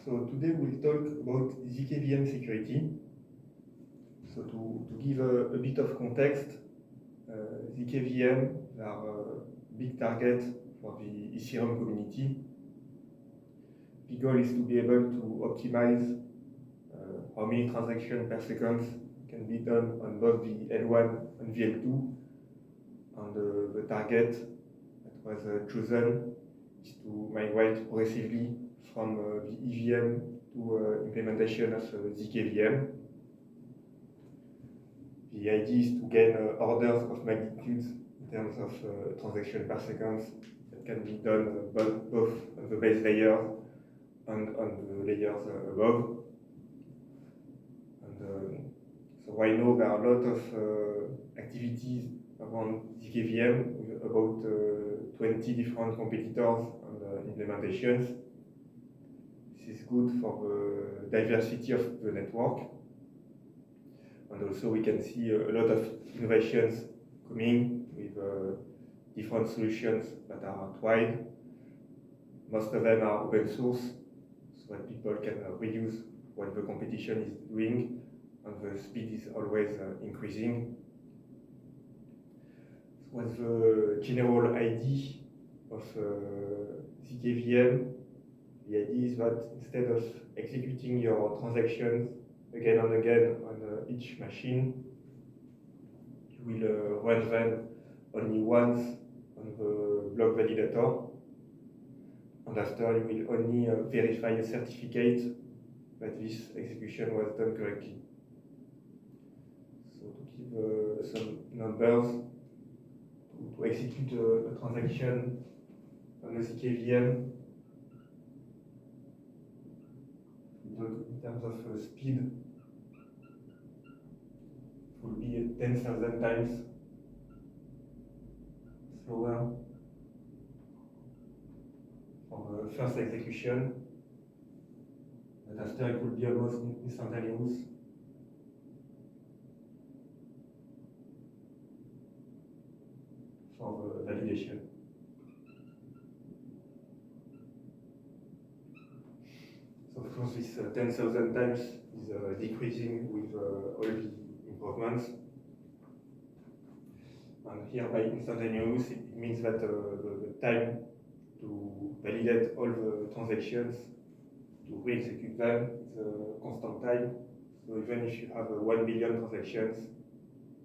So today we'll talk about ZKVM security. So to give a bit of context, ZKVM are a big target for the Ethereum community. The goal is to be able to optimize how many transactions per second can be done on both the L1 and the L2. And the target that was chosen is to migrate progressively from the EVM to implementation of ZKVM. The idea is to gain orders of magnitudes in terms of transaction per second that can be done both on the base layer and on the layers above. And so right now there are a lot of activities around ZKVM with about 20 different competitors and implementations. This is good for the diversity of the network. And also we can see a lot of innovations coming with different solutions that are tried. Most of them are open source, so that people can reuse what the competition is doing, and the speed is always increasing. So what's the general idea of ZKVM? The idea is that instead of executing your transactions again and again on each machine, you will run them only once on the block validator, and after you will only verify a certificate that this execution was done correctly. So to give some numbers, to execute a transaction on a ZKVM, in terms of speed, it will be 10,000 times slower for the first execution, but after it will be almost instantaneous. For the validation. So of course this 10,000 times is decreasing with all the improvements. And here by instantaneous, it means that the time to validate all the transactions, to re-execute them, is a constant time. So even if you have 1 billion transactions,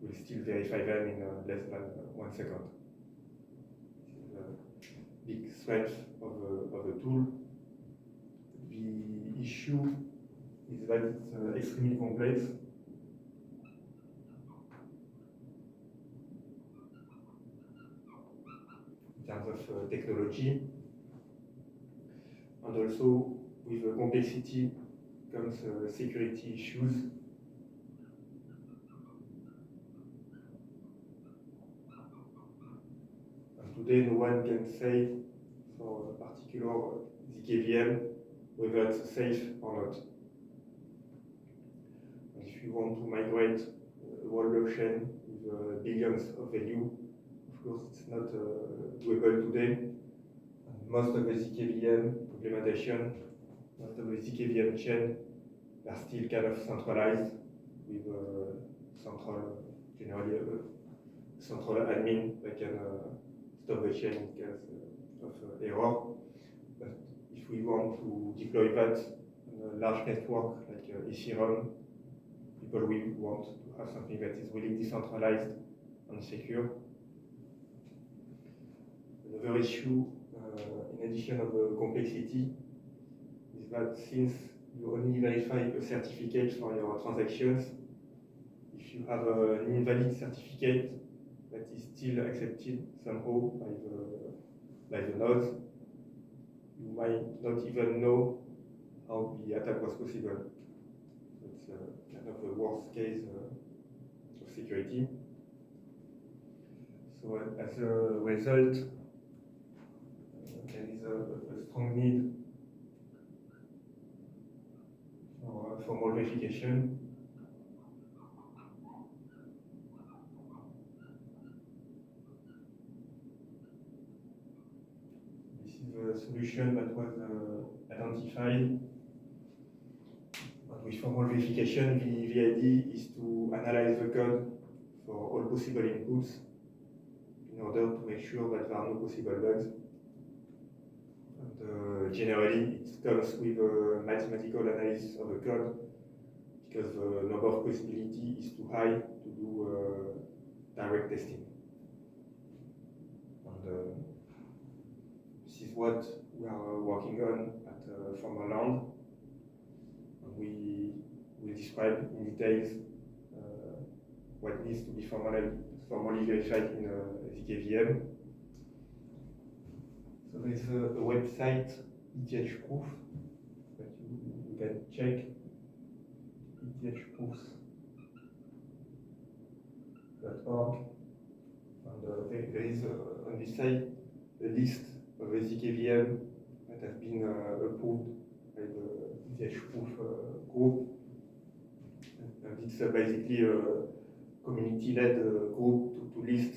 you will still verify them in less than 1 second. Big strength of the tool. The issue is that it's extremely complex. In terms of technology, and also with the complexity comes security issues. Today, no one can say for a particular ZKVM whether it's safe or not. And if you want to migrate a whole blockchain with billions of value, of course it's not doable today. And most of the ZKVM implementation, most of the ZKVM chain are still kind of centralized with generally a central admin that can stop the chain in case of error. But if we want to deploy that on a large network like Ethereum, people will want to have something that is really decentralized and secure. Another issue, in addition of the complexity, is that since you only verify a certificate for your transactions, if you have an invalid certificate that is still accepted somehow by the nodes, you might not even know how the attack was possible. So it's kind of the worst case of security. So as a result, there is a strong need for formal verification. This is a solution that was identified with formal verification, the idea is to analyze the code for all possible inputs in order to make sure that there are no possible bugs. And generally, it comes with a mathematical analysis of the code because the number of possibility is too high to do direct testing. And this is what we are working on at Formerland. We will describe in details what needs to be formally verified in ZKVM. So there is a website, ETHProof, that you can check, ethproofs.org. And there is on this site a list of the ZKVM that have been approved by the ETHProof group. And it's basically a community-led group to list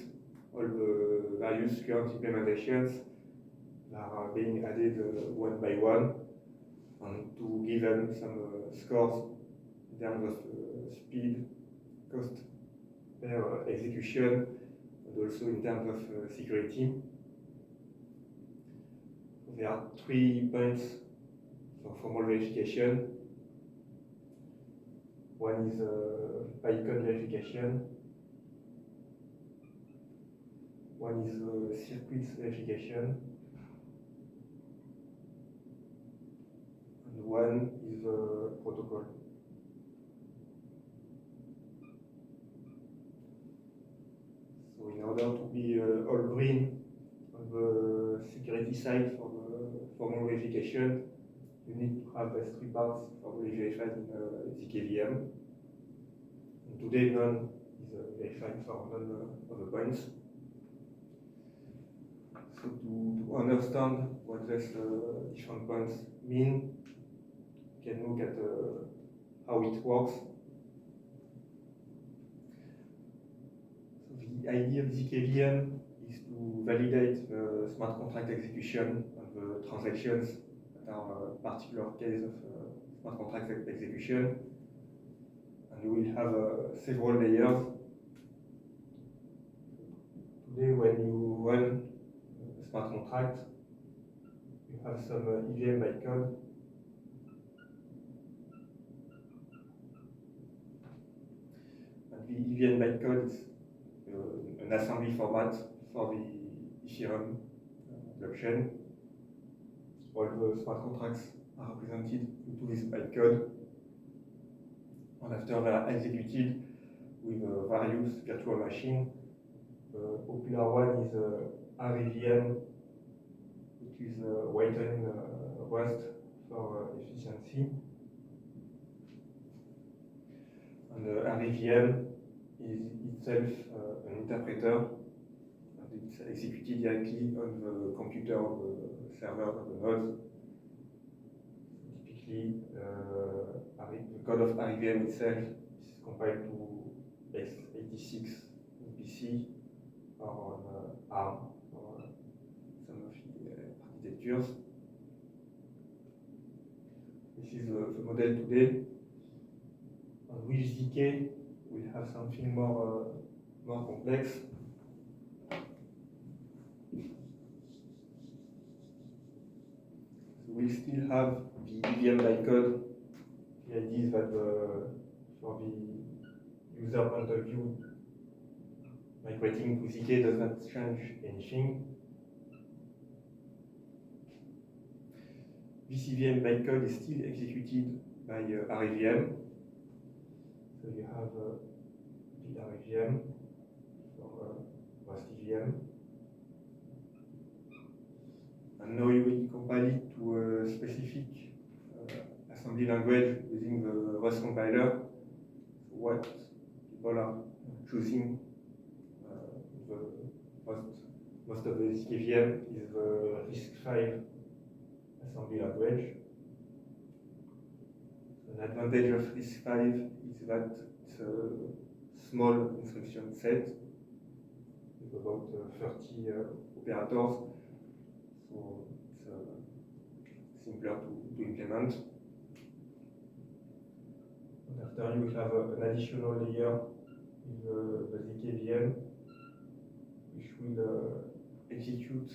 all the various current implementations that are being added one by one, and to give them some scores in terms of speed, cost per execution, and also in terms of security. There are 3 points for formal verification. One is bytecode verification. One is circuits verification. And one is protocol. So in order to be all green on the security side for the formal verification, you need to have these 3 parts formally verified in ZKVM. And today none is verified for none of the points. So to understand what these different points mean, you can look at how it works. So the idea of ZKVM is to validate the smart contract execution of the transactions that are a particular case of smart contract execution. And you will have several layers. Today, when you run a smart contract, you have some EVM bytecode. And the EVM bytecode is an assembly format for the Ethereum blockchain. All the smart contracts are represented into this bytecode. And after they are executed with various virtual machines, the popular one is REVM, which is written in Rust for efficiency. And REVM is itself an interpreter, and it's executed directly on the computer of the server of the nodes. Typically, the code of REVM itself is compiled to x86 on PC or on ARM for some of the architectures. This is the model today. And with ZK, we have something more complex. So we still have the EVM bytecode. The idea is that for the user point of view, migrating to ZK does not change anything. This EVM bytecode is still executed by REVM. So you have the REVM for Rust EVM. And now you will compile it to a specific assembly language using the Rust compiler. So what people are choosing most of the ZKVM is the RISC-V assembly language. An advantage of RISC-V is that it's a small instruction set with about 30 operators, so it's simpler to implement. After you have an additional layer with the ZKVM, which will execute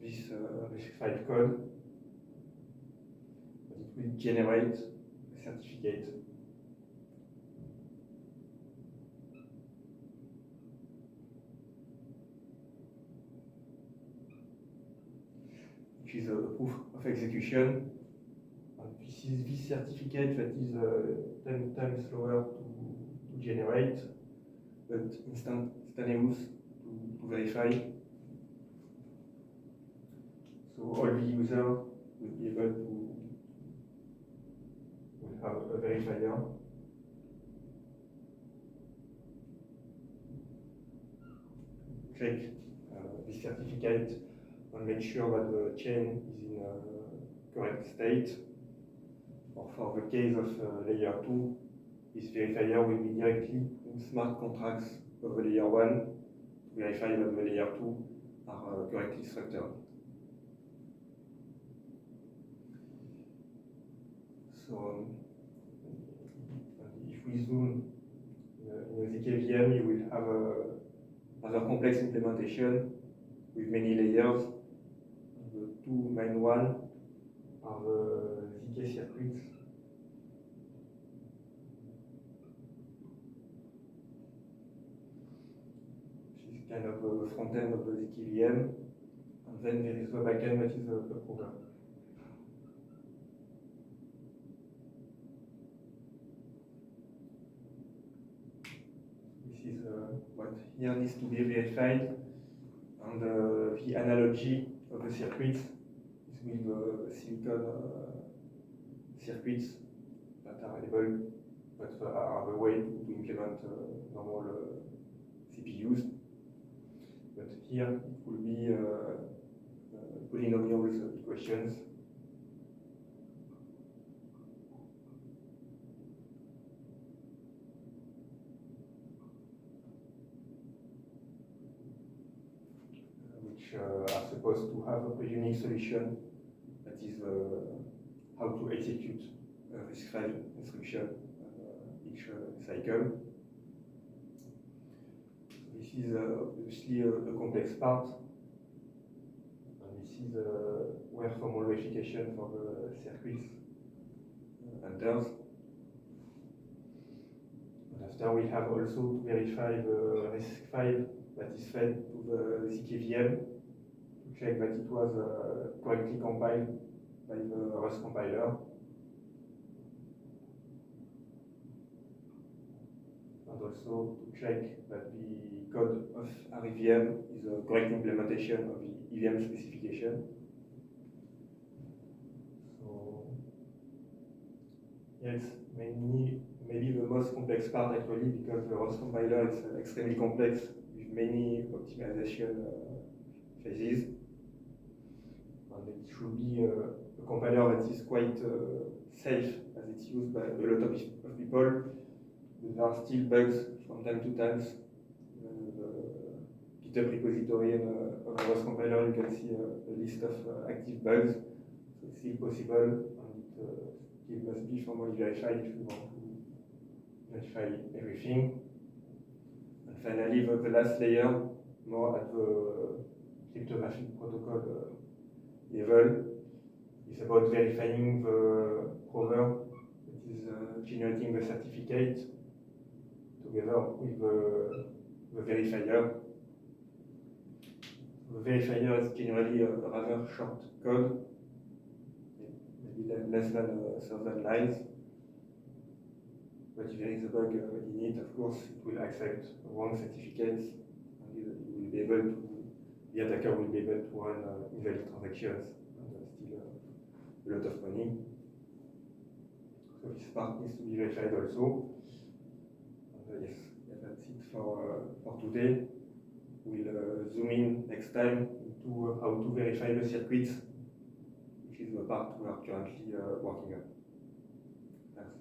this file code, but it will generate a certificate. Which is a proof of execution. And this is this certificate that is 10 times slower to generate, but instantaneous to verify. So all the users will be able to have a verifier. Check this certificate and make sure that the chain is in a correct state. Or for the case of layer 2, this verifier will be directly in smart contracts of the layer 1 to verify that the layer 2 are correctly structured. So if we zoom in the ZKVM, you will have a rather complex implementation with many layers. The two main ones are the ZK circuits. Which is kind of the front end of the ZKVM, and then there is the back end that is the program. This is what here needs to be verified, and the analogy of the circuits is with silicon circuits that are able, that are the way to implement normal CPUs. But here it will be polynomials equations. Which are supposed to have a unique solution, that is how to execute this file instruction each cycle. This is obviously a complex part, and this is where formal verification for the circuits enters. And after we have also to verify the RISC file that is fed to the ZKVM to check that it was correctly compiled by the Rust compiler. And also to check that the code of REVM is a correct implementation of the EVM specification. So yes, maybe the most complex part actually, because the Rust compiler is extremely complex with many optimization phases. And it should be a compiler that is quite safe, as it's used by a lot of people. There are still bugs from time to time. The GitHub repository of the Rust compiler, you can see a list of active bugs. So it's still possible, and it must be formally verified if you want to verify everything. And finally, the last layer, more at the cryptographic protocol level, is about verifying the prover that is generating the certificate together with the verifier. The verifier is generally a rather short code, maybe less than 1,000 lines. But if there is a bug in it, of course, it will accept wrong certificates, and you will be able to, the attacker will be able to run invalid transactions and steal a lot of money. So this part needs to be verified also. And yes, that's it for today. We'll zoom in next time into how to verify the circuits, which is the part we are currently working on. Thanks.